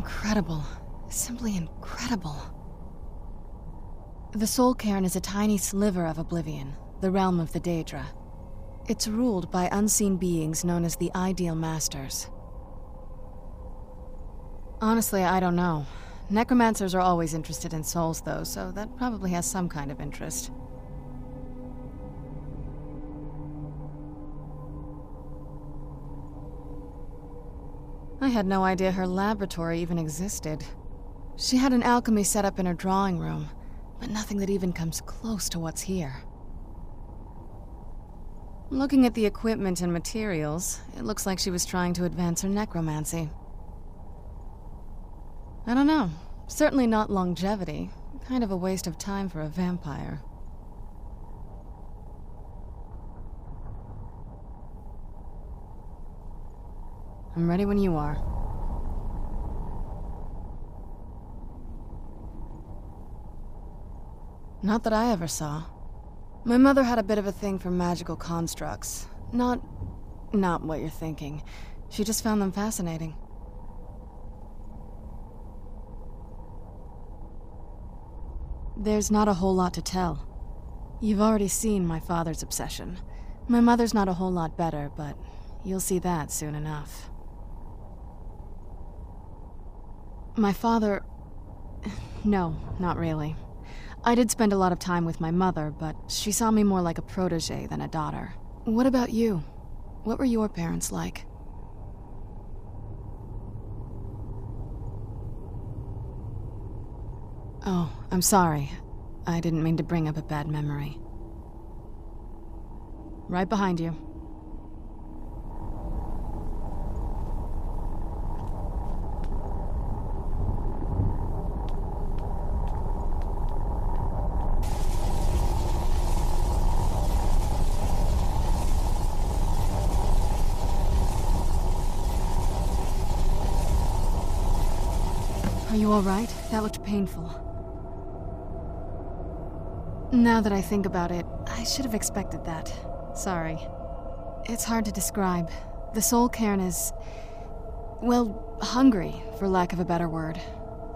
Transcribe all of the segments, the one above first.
incredible. Simply incredible. The Soul Cairn is a tiny sliver of oblivion, the realm of the Daedra. It's ruled by unseen beings known as the Ideal Masters. Honestly, I don't know. Necromancers are always interested in souls, though, so that probably has some kind of interest. I had no idea her laboratory even existed. She had an alchemy set up in her drawing room, but nothing that even comes close to what's here. Looking at the equipment and materials, it looks like she was trying to advance her necromancy. I don't know. Certainly not longevity. Kind of a waste of time for a vampire. I'm ready when you are. Not that I ever saw. My mother had a bit of a thing for magical constructs. Not what you're thinking. She just found them fascinating. There's not a whole lot to tell. You've already seen my father's obsession. My mother's not a whole lot better, but you'll see that soon enough. My father... No, not really. I did spend a lot of time with my mother, but she saw me more like a protege than a daughter. What about you? What were your parents like? Oh, I'm sorry. I didn't mean to bring up a bad memory. Right behind you. Are you all right? That looked painful. Now that I think about it, I should have expected that. Sorry. It's hard to describe. The Soul Cairn is... well, hungry, for lack of a better word.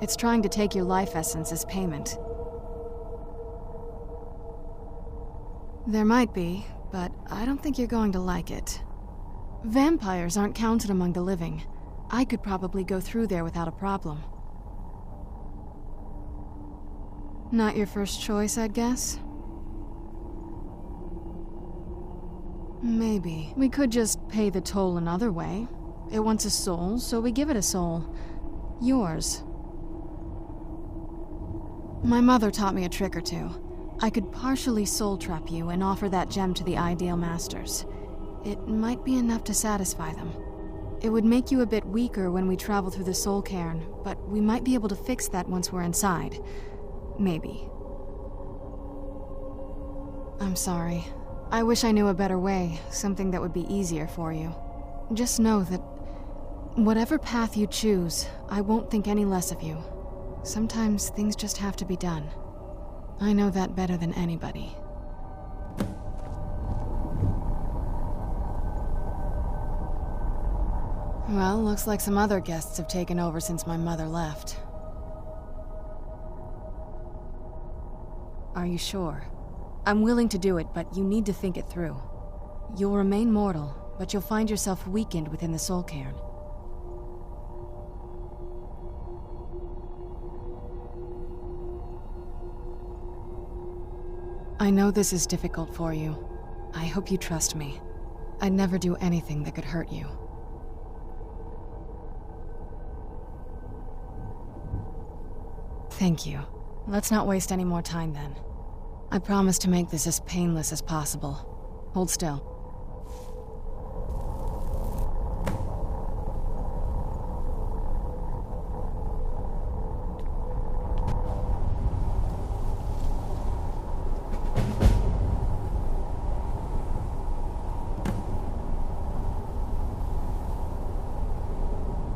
It's trying to take your life essence as payment. There might be, but I don't think you're going to like it. Vampires aren't counted among the living. I could probably go through there without a problem. Not your first choice, I'd guess? Maybe. We could just pay the toll another way. It wants a soul, so we give it a soul. Yours. My mother taught me a trick or two. I could partially soul trap you and offer that gem to the Ideal Masters. It might be enough to satisfy them. It would make you a bit weaker when we travel through the Soul Cairn, but we might be able to fix that once we're inside. Maybe. I'm sorry. I wish I knew a better way, something that would be easier for you. Just know that whatever path you choose, I won't think any less of you. Sometimes things just have to be done. I know that better than anybody. Well, looks like some other guests have taken over since my mother left. Are you sure? I'm willing to do it, but you need to think it through. You'll remain mortal, but you'll find yourself weakened within the Soul Cairn. I know this is difficult for you. I hope you trust me. I'd never do anything that could hurt you. Thank you. Let's not waste any more time then. I promise to make this as painless as possible. Hold still.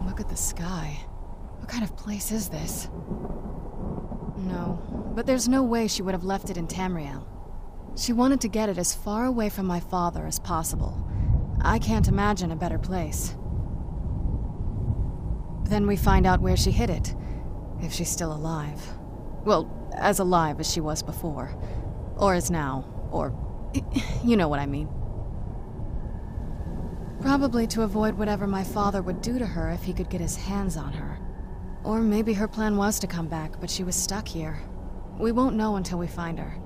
Look at the sky. What kind of place is this? No, but there's no way she would have left it in Tamriel. She wanted to get it as far away from my father as possible. I can't imagine a better place. Then we find out where she hid it. If she's still alive. Well, as alive as she was before. Or is now. Or... you know what I mean. Probably to avoid whatever my father would do to her if he could get his hands on her. Or maybe her plan was to come back, but she was stuck here. We won't know until we find her.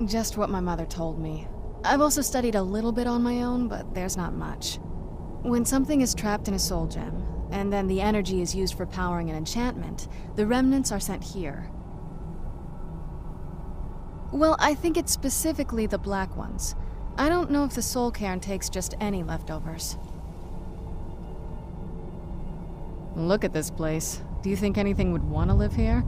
Just what my mother told me. I've also studied a little bit on my own, but there's not much. When something is trapped in a soul gem, and then the energy is used for powering an enchantment, the remnants are sent here. Well, I think it's specifically the black ones. I don't know if the soul cairn takes just any leftovers. Look at this place. Do you think anything would want to live here?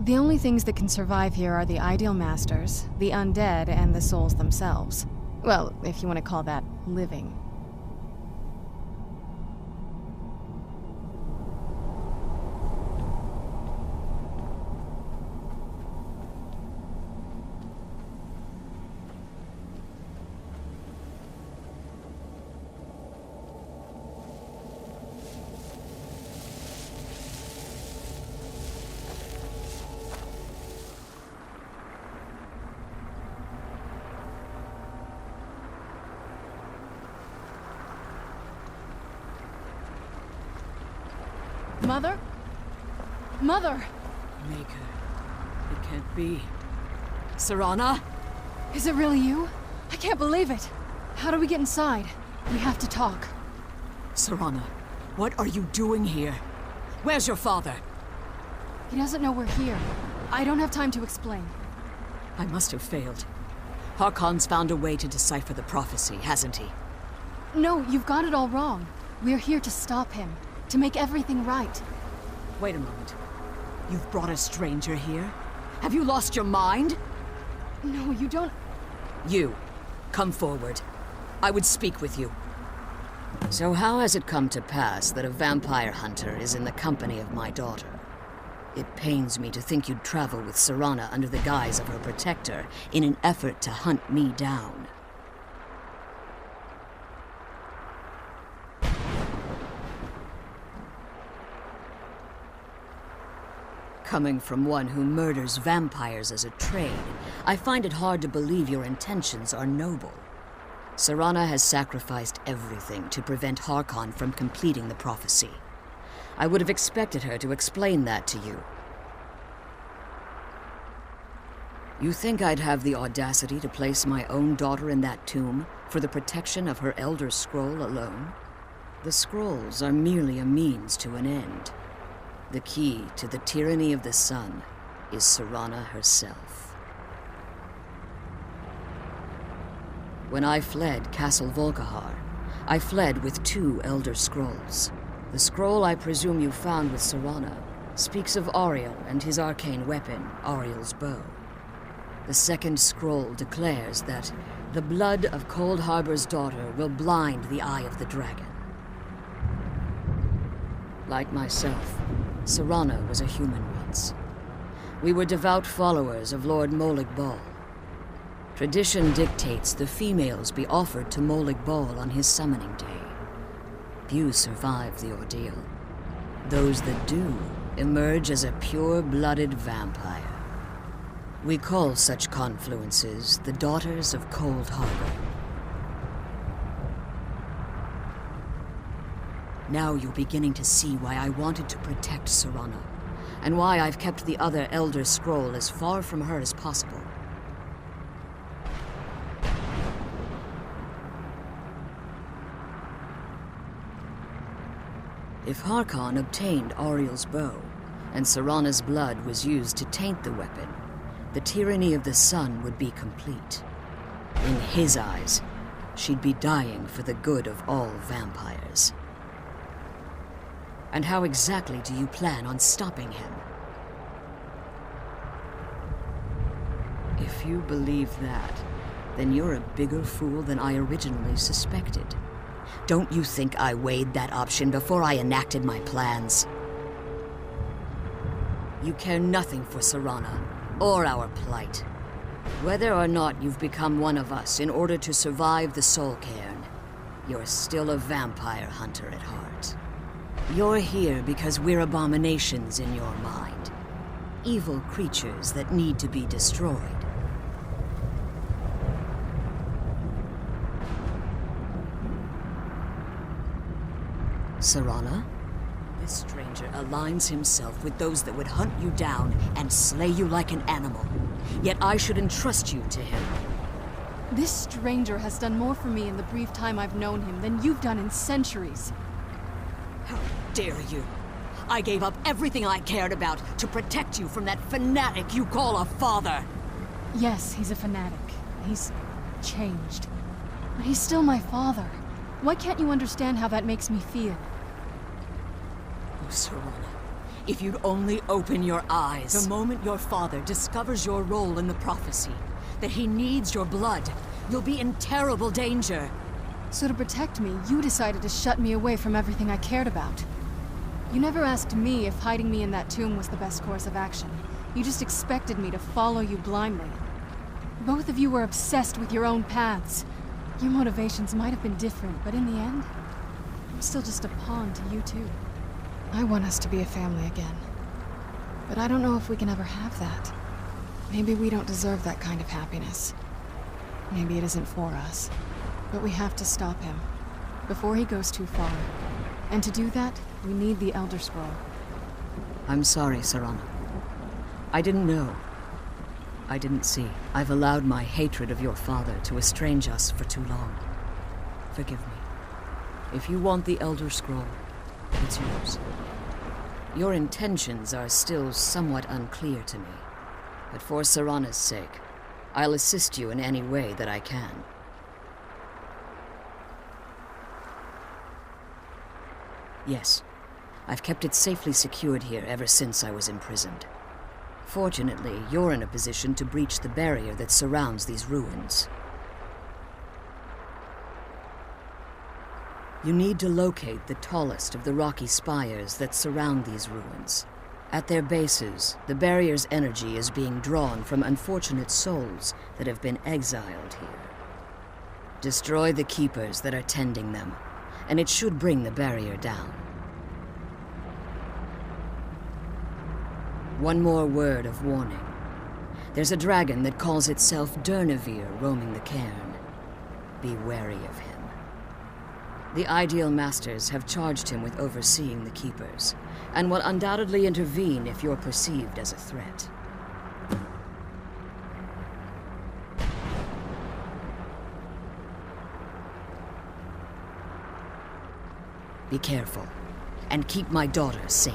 The only things that can survive here are the ideal masters, the undead, and the souls themselves. Well, if you want to call that living. Mother? Mother! Maker. It can't be. Serana? Is it really you? I can't believe it. How do we get inside? We have to talk. Serana, what are you doing here? Where's your father? He doesn't know we're here. I don't have time to explain. I must have failed. Harkon's found a way to decipher the prophecy, hasn't he? No, you've got it all wrong. We're here to stop him. To make everything right. Wait a moment. You've brought a stranger here? Have you lost your mind? No, you don't... You, come forward. I would speak with you. So how has it come to pass that a vampire hunter is in the company of my daughter? It pains me to think you'd travel with Serana under the guise of her protector in an effort to hunt me down. Coming from one who murders vampires as a trade, I find it hard to believe your intentions are noble. Serana has sacrificed everything to prevent Harkon from completing the prophecy. I would have expected her to explain that to you. You think I'd have the audacity to place my own daughter in that tomb for the protection of her Elder Scroll alone? The scrolls are merely a means to an end. The key to the tyranny of the sun is Serana herself. When I fled Castle Volkihar, I fled with 2 Elder Scrolls. The scroll I presume you found with Serana speaks of Auriel and his arcane weapon, Auriel's bow. The second scroll declares that the blood of Cold Harbor's daughter will blind the eye of the dragon. Like myself, Serana was a human once. We were devout followers of Lord Molig Bal. Tradition dictates the females be offered to Molig Bal on his summoning day. Few survive the ordeal. Those that do emerge as a pure-blooded vampire. We call such confluences the Daughters of Cold Harbor. Now you're beginning to see why I wanted to protect Serana, and why I've kept the other Elder Scroll as far from her as possible. If Harkon obtained Auriel's bow, and Serana's blood was used to taint the weapon, the tyranny of the sun would be complete. In his eyes, she'd be dying for the good of all vampires. And how exactly do you plan on stopping him? If you believe that, then you're a bigger fool than I originally suspected. Don't you think I weighed that option before I enacted my plans? You care nothing for Serana, or our plight. Whether or not you've become one of us in order to survive the Soul Cairn, you're still a vampire hunter at heart. You're here because we're abominations in your mind. Evil creatures that need to be destroyed. Serana? This stranger aligns himself with those that would hunt you down and slay you like an animal. Yet I should entrust you to him. This stranger has done more for me in the brief time I've known him than you've done in centuries. How dare you! I gave up everything I cared about to protect you from that fanatic you call a father! Yes, he's a fanatic. He's changed. But he's still my father. Why can't you understand how that makes me feel? Oh, Serana, if you'd only open your eyes. The moment your father discovers your role in the prophecy, that he needs your blood, you'll be in terrible danger. So to protect me, you decided to shut me away from everything I cared about. You never asked me if hiding me in that tomb was the best course of action. You just expected me to follow you blindly. Both of you were obsessed with your own paths. Your motivations might have been different, but in the end, I'm still just a pawn to you two. I want us to be a family again. But I don't know if we can ever have that. Maybe we don't deserve that kind of happiness. Maybe it isn't for us. But we have to stop him, before he goes too far. And to do that, we need the Elder Scroll. I'm sorry, Serana. I didn't know. I didn't see. I've allowed my hatred of your father to estrange us for too long. Forgive me. If you want the Elder Scroll, it's yours. Your intentions are still somewhat unclear to me, but for Serana's sake, I'll assist you in any way that I can. Yes, I've kept it safely secured here ever since I was imprisoned. Fortunately, you're in a position to breach the barrier that surrounds these ruins. You need to locate the tallest of the rocky spires that surround these ruins. At their bases, the barrier's energy is being drawn from unfortunate souls that have been exiled here. Destroy the keepers that are tending them, and it should bring the barrier down. One more word of warning. There's a dragon that calls itself Durnevere roaming the cairn. Be wary of him. The Ideal Masters have charged him with overseeing the Keepers, and will undoubtedly intervene if you're perceived as a threat. Be careful, and keep my daughter safe.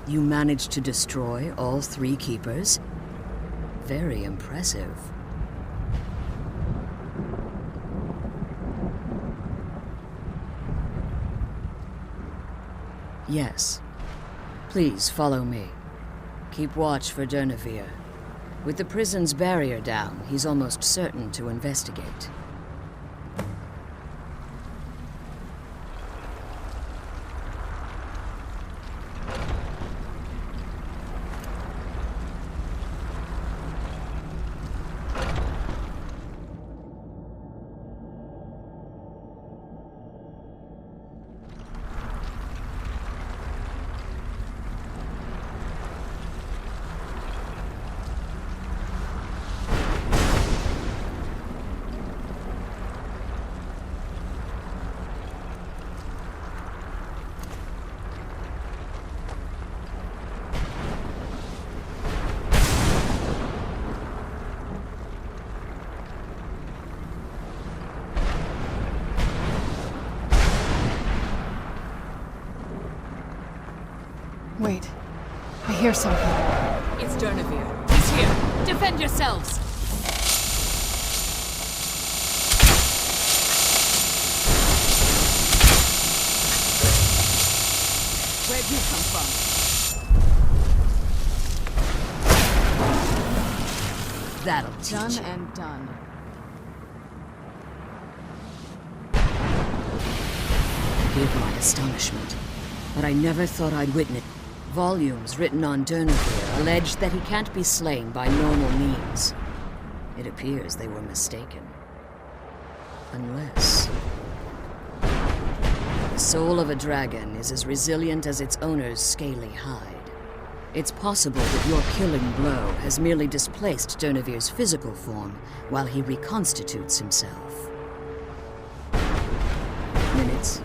You managed to destroy all 3 keepers? Very impressive. Yes. Please follow me. Keep watch for Durnevere. With the prison's barrier down, he's almost certain to investigate. Wait. I hear something. It's Durnevere. He's here. Defend yourselves! Where'd you come from? That'll teach Done you. and done. Forgive my astonishment, but I never thought I'd witness. Volumes written on Durnevere allege that he can't be slain by normal means. It appears they were mistaken. Unless... the soul of a dragon is as resilient as its owner's scaly hide. It's possible that your killing blow has merely displaced Durnevere's physical form while he reconstitutes himself. Minutes,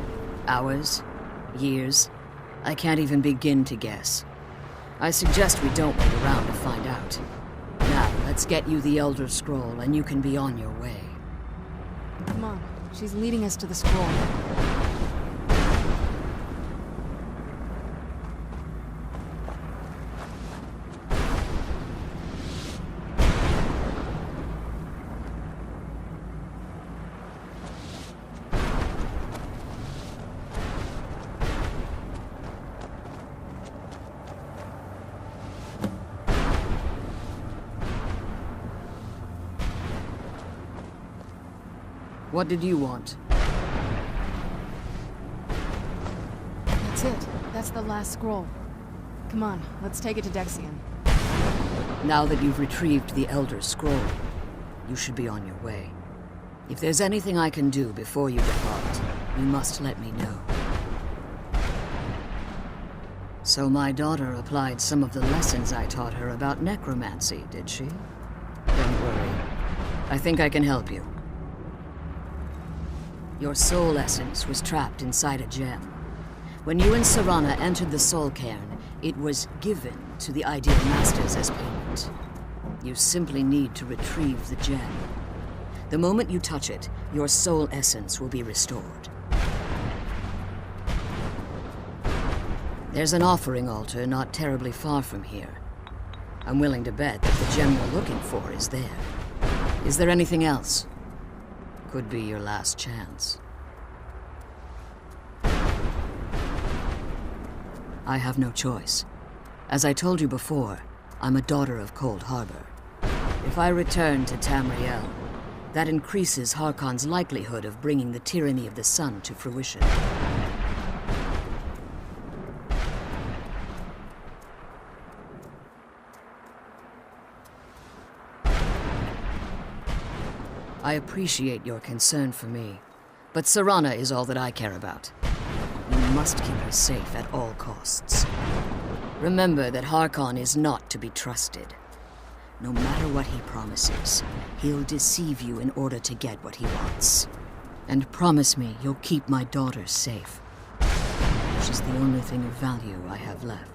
hours, years... I can't even begin to guess. I suggest we don't wait around to find out. Now, let's get you the Elder Scroll, and you can be on your way. Come on. She's leading us to the scroll. What did you want? That's it. That's the last scroll. Come on, let's take it to Dexion. Now that you've retrieved the Elder Scroll, you should be on your way. If there's anything I can do before you depart, you must let me know. So my daughter applied some of the lessons I taught her about necromancy, did she? Don't worry. I think I can help you. Your soul essence was trapped inside a gem. When you and Serana entered the Soul Cairn, it was given to the Ideal Masters as payment. You simply need to retrieve the gem. The moment you touch it, your soul essence will be restored. There's an offering altar not terribly far from here. I'm willing to bet that the gem you're looking for is there. Is there anything else? Could be your last chance. I have no choice. As I told you before, I'm a daughter of Cold Harbor. If I return to Tamriel, that increases Harkon's likelihood of bringing the tyranny of the sun to fruition. I appreciate your concern for me, but Serana is all that I care about. We must keep her safe at all costs. Remember that Harkon is not to be trusted. No matter what he promises, he'll deceive you in order to get what he wants. And promise me you'll keep my daughter safe. She's the only thing of value I have left.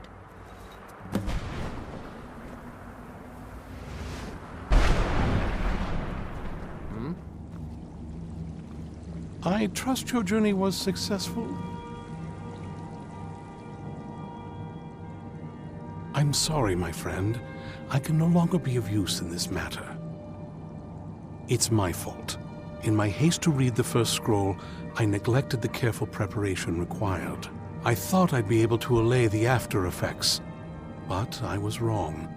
I trust your journey was successful? I'm sorry, my friend. I can no longer be of use in this matter. It's my fault. In my haste to read the first scroll, I neglected the careful preparation required. I thought I'd be able to allay the after effects, but I was wrong.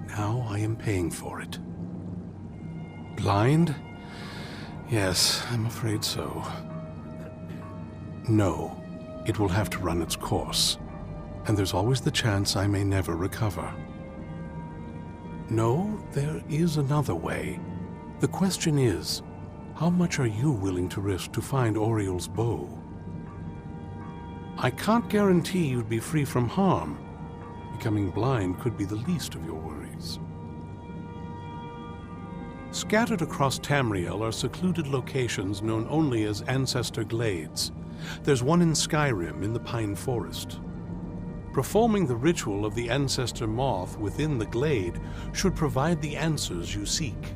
Now I am paying for it. Blind? Yes, I'm afraid so. No, it will have to run its course, and there's always the chance I may never recover. No, there is another way. The question is, how much are you willing to risk to find Oriel's bow? I can't guarantee you'd be free from harm. Becoming blind could be the least of your worries. Scattered across Tamriel are secluded locations known only as Ancestor Glades. There's one in Skyrim in the Pine Forest. Performing the ritual of the Ancestor Moth within the glade should provide the answers you seek.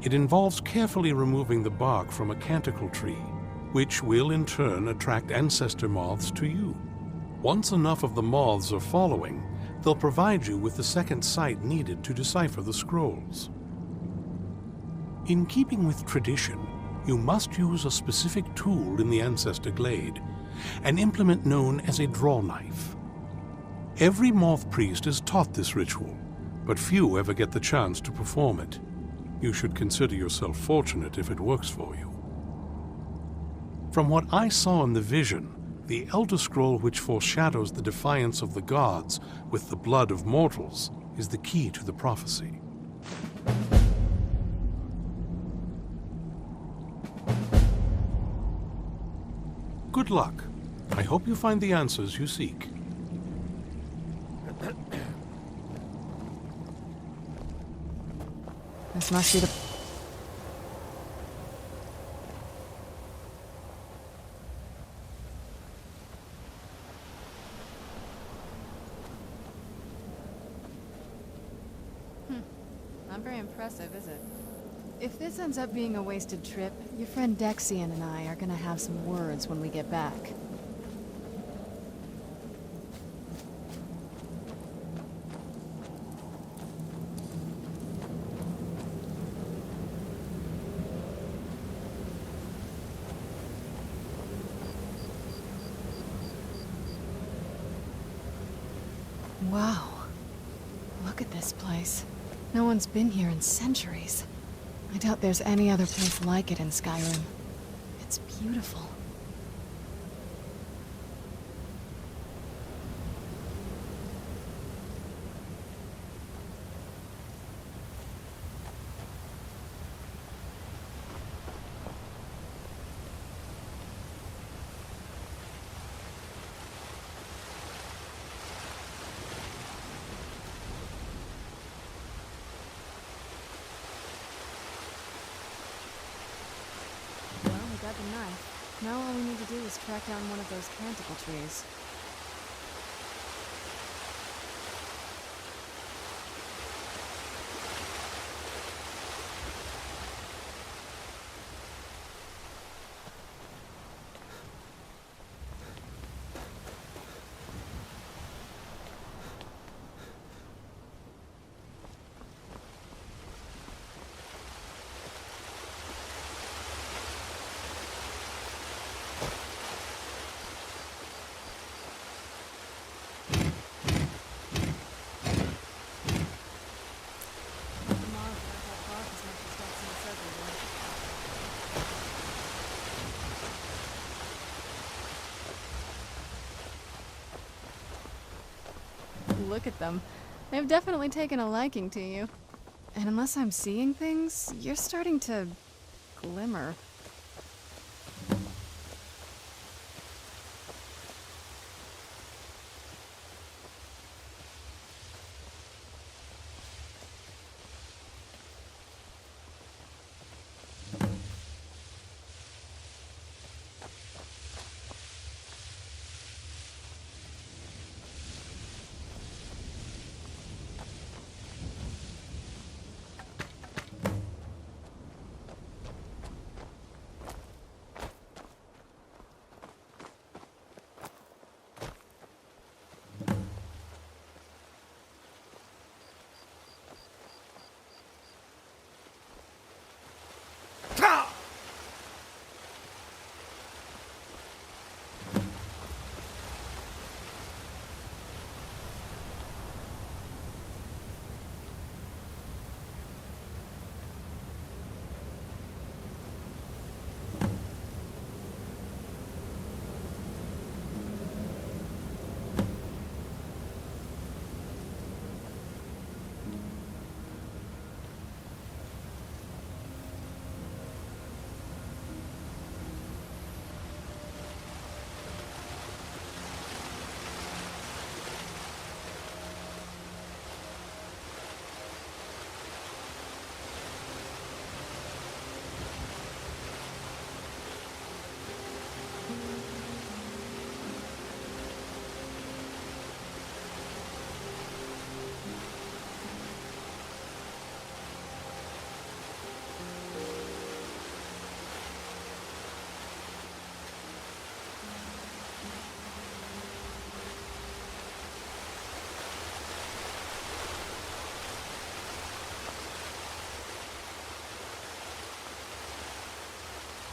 It involves carefully removing the bark from a canticle tree, which will in turn attract ancestor moths to you. Once enough of the moths are following, they'll provide you with the second sight needed to decipher the scrolls. In keeping with tradition, you must use a specific tool in the Ancestor Glade, an implement known as a draw knife. Every moth priest is taught this ritual, but few ever get the chance to perform it. You should consider yourself fortunate if it works for you. From what I saw in the vision, the Elder Scroll which foreshadows the defiance of the gods with the blood of mortals is the key to the prophecy. Good luck. I hope you find the answers you seek. This must be the... Not very impressive, is it? If this ends up being a wasted trip, your friend Dexian and I are gonna have some words when we get back. Wow. Look at this place. No one's been here in centuries. I doubt there's any other place like it in Skyrim. It's beautiful. Got the knife. Now all we need to do is track down one of those canticle trees. Look at them. They've definitely taken a liking to you. And unless I'm seeing things, you're starting to glimmer.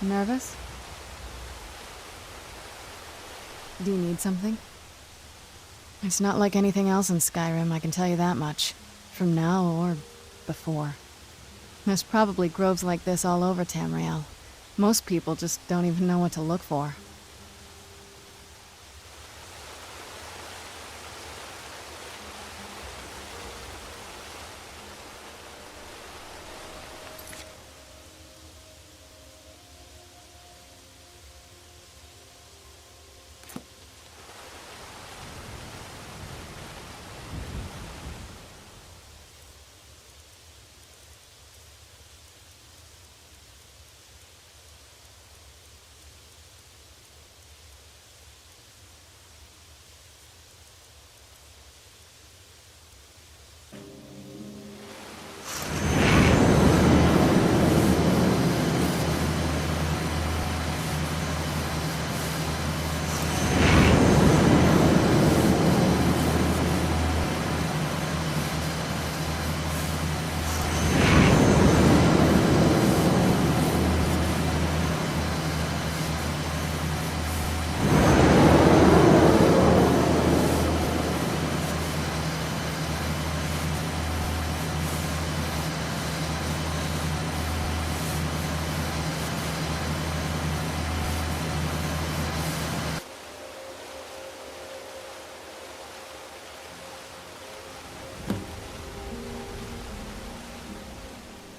Nervous? Do you need something? It's not like anything else in Skyrim, I can tell you that much. From now or before. There's probably groves like this all over Tamriel. Most people just don't even know what to look for.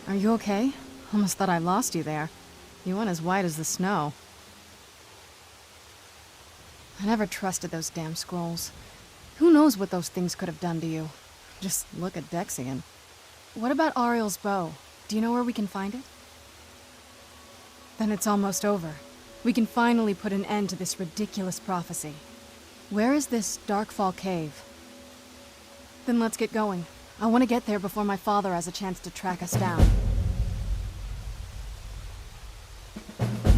Are you okay? Almost thought I lost you there. You went as white as the snow. I never trusted those damn scrolls. Who knows what those things could have done to you? Just look at Dexian. What about Ariel's bow? Do you know where we can find it? Then it's almost over. We can finally put an end to this ridiculous prophecy. Where is this Darkfall cave? Then let's get going. I want to get there before my father has a chance to track us down.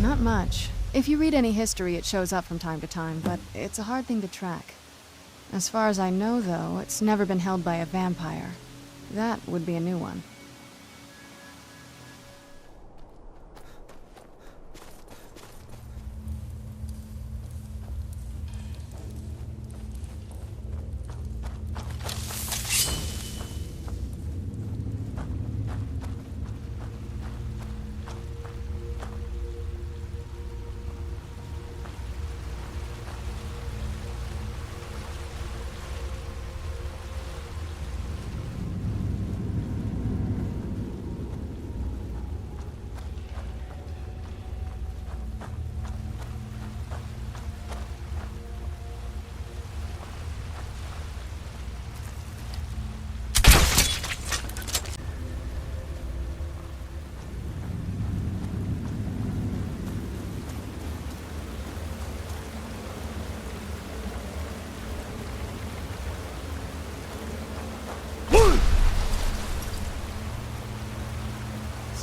Not much. If you read any history, it shows up from time to time, but it's a hard thing to track. As far as I know, though, it's never been held by a vampire. That would be a new one.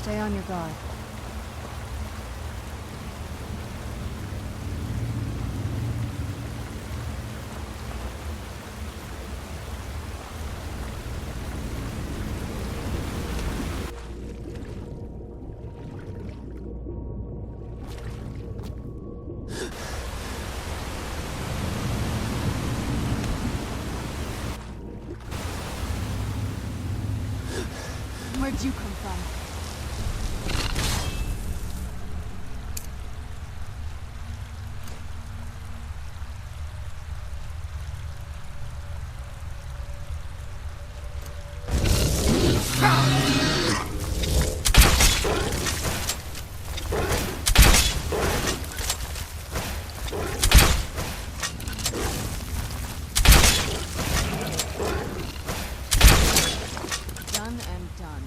Stay on your guard. Where'd you come from? Done and done.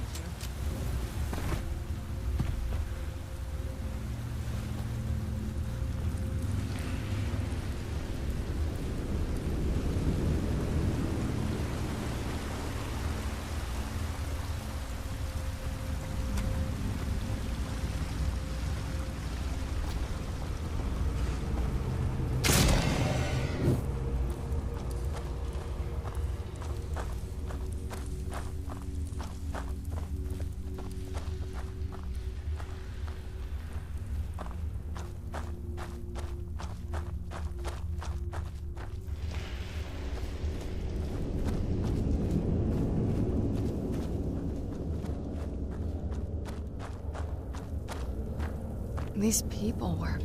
These people were...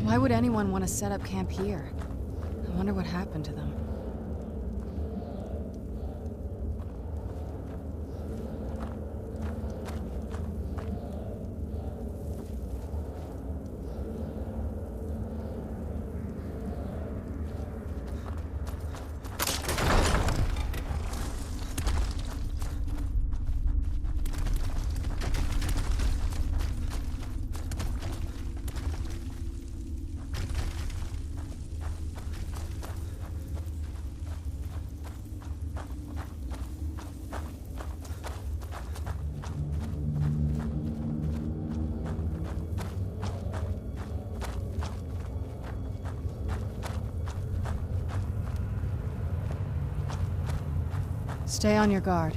Why would anyone want to set up camp here? I wonder what happened to them. Stay on your guard.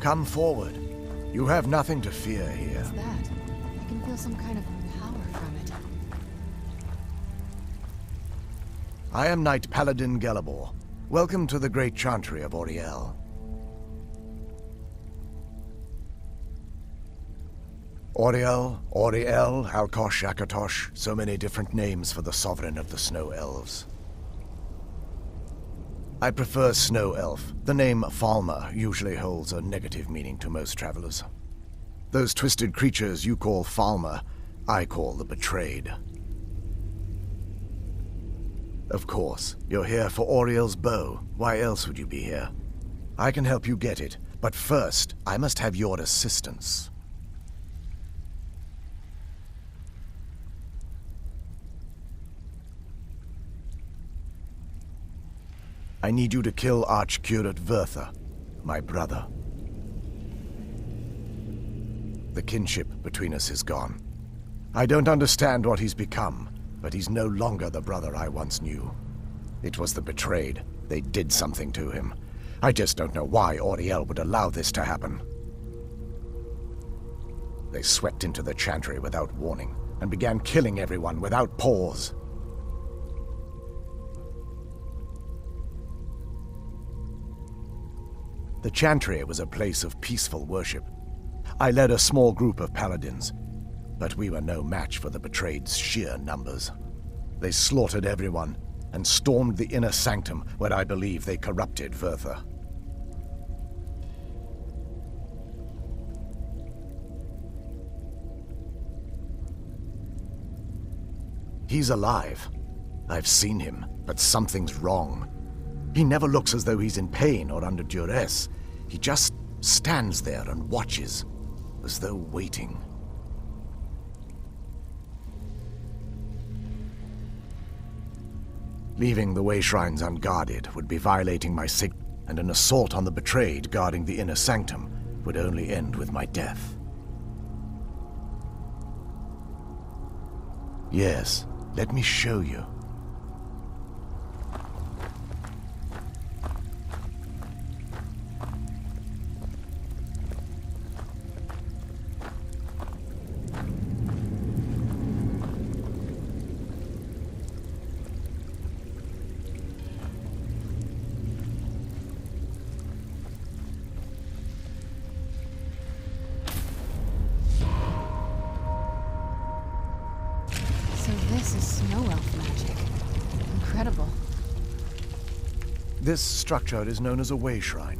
Come forward. You have nothing to fear here. What's that? I can feel some kind of power from it. I am Knight Paladin Gelabor. Welcome to the Great Chantry of Auriel. Auriel, Alkosh, Akatosh, so many different names for the sovereign of the Snow Elves. I prefer Snow Elf. The name Falmer usually holds a negative meaning to most travelers. Those twisted creatures you call Falmer, I call the Betrayed. Of course, you're here for Auriel's bow. Why else would you be here? I can help you get it, but first, I must have your assistance. I need you to kill Archcurate Vertha, my brother. The kinship between us is gone. I don't understand what he's become, but he's no longer the brother I once knew. It was the Betrayed. They did something to him. I just don't know why Auriel would allow this to happen. They swept into the Chantry without warning, and began killing everyone without pause. The Chantry was a place of peaceful worship. I led a small group of paladins, but we were no match for the Betrayed's sheer numbers. They slaughtered everyone, and stormed the inner sanctum where I believe they corrupted Vertha. He's alive. I've seen him, but something's wrong. He never looks as though he's in pain or under duress. He just stands there and watches, as though waiting. Leaving the way shrines unguarded would be violating my signet, and an assault on the Betrayed guarding the inner sanctum would only end with my death. Yes, let me show you. This is snow elf magic. Incredible. This structure is known as a way shrine.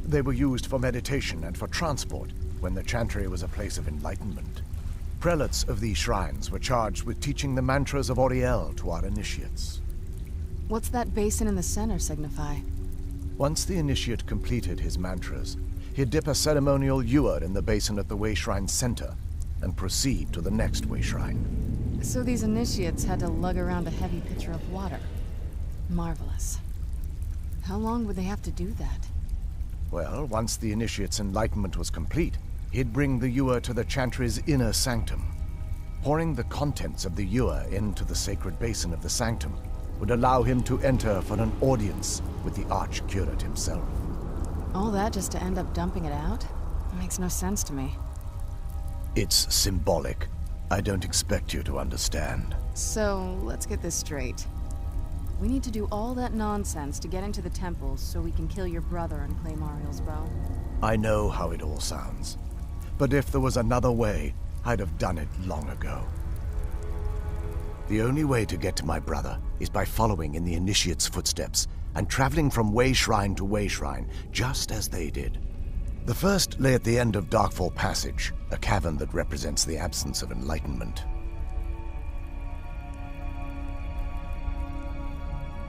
They were used for meditation and for transport when the Chantry was a place of enlightenment. Prelates of these shrines were charged with teaching the mantras of Auriel to our initiates. What's that basin in the center signify? Once the initiate completed his mantras, he'd dip a ceremonial ewer in the basin at the way shrine's center and proceed to the next way shrine. So these initiates had to lug around a heavy pitcher of water. Marvelous. How long would they have to do that? Well, once the initiate's enlightenment was complete, he'd bring the ewer to the chantry's inner sanctum. Pouring the contents of the ewer into the sacred basin of the sanctum would allow him to enter for an audience with the arch-curate himself. All that just to end up dumping it out? It makes no sense to me. It's symbolic. I don't expect you to understand. So, let's get this straight. We need to do all that nonsense to get into the temples so we can kill your brother and claim Ariel's bow. I know how it all sounds. But if there was another way, I'd have done it long ago. The only way to get to my brother is by following in the initiate's footsteps and traveling from way shrine to way shrine, just as they did. The first lay at the end of Darkfall Passage, a cavern that represents the absence of enlightenment.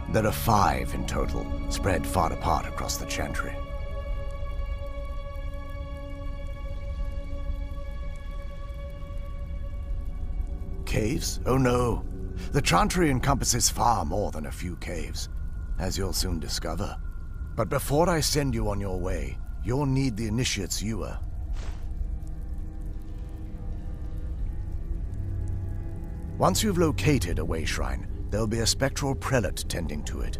There are 5 in total, spread far apart across the chantry. Caves? Oh no. The chantry encompasses far more than a few caves, as you'll soon discover. But before I send you on your way, you'll need the initiate's ewer. Once you've located a way shrine, there'll be a spectral prelate tending to it.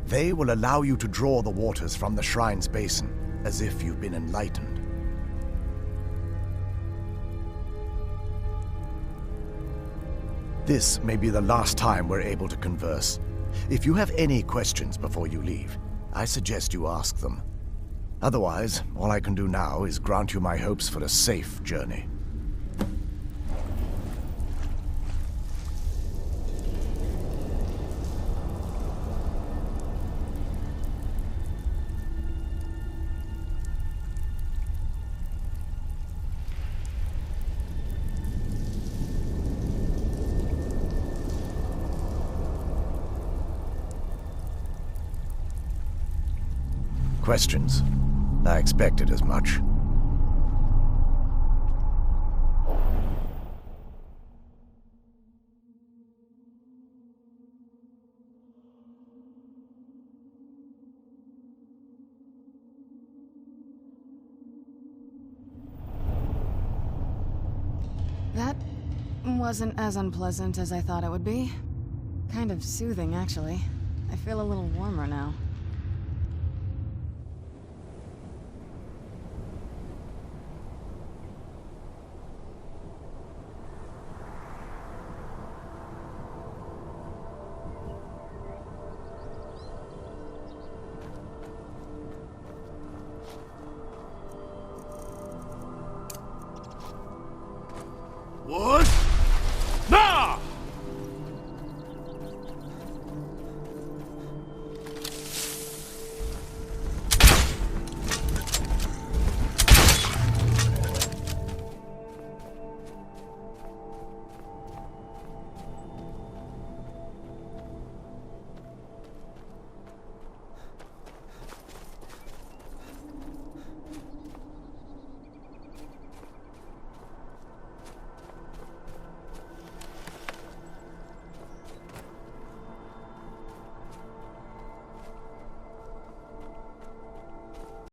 They will allow you to draw the waters from the shrine's basin, as if you've been enlightened. This may be the last time we're able to converse. If you have any questions before you leave, I suggest you ask them. Otherwise, all I can do now is grant you my hopes for a safe journey. Questions? I expected as much. That wasn't as unpleasant as I thought it would be. Kind of soothing, actually. I feel a little warmer now. What?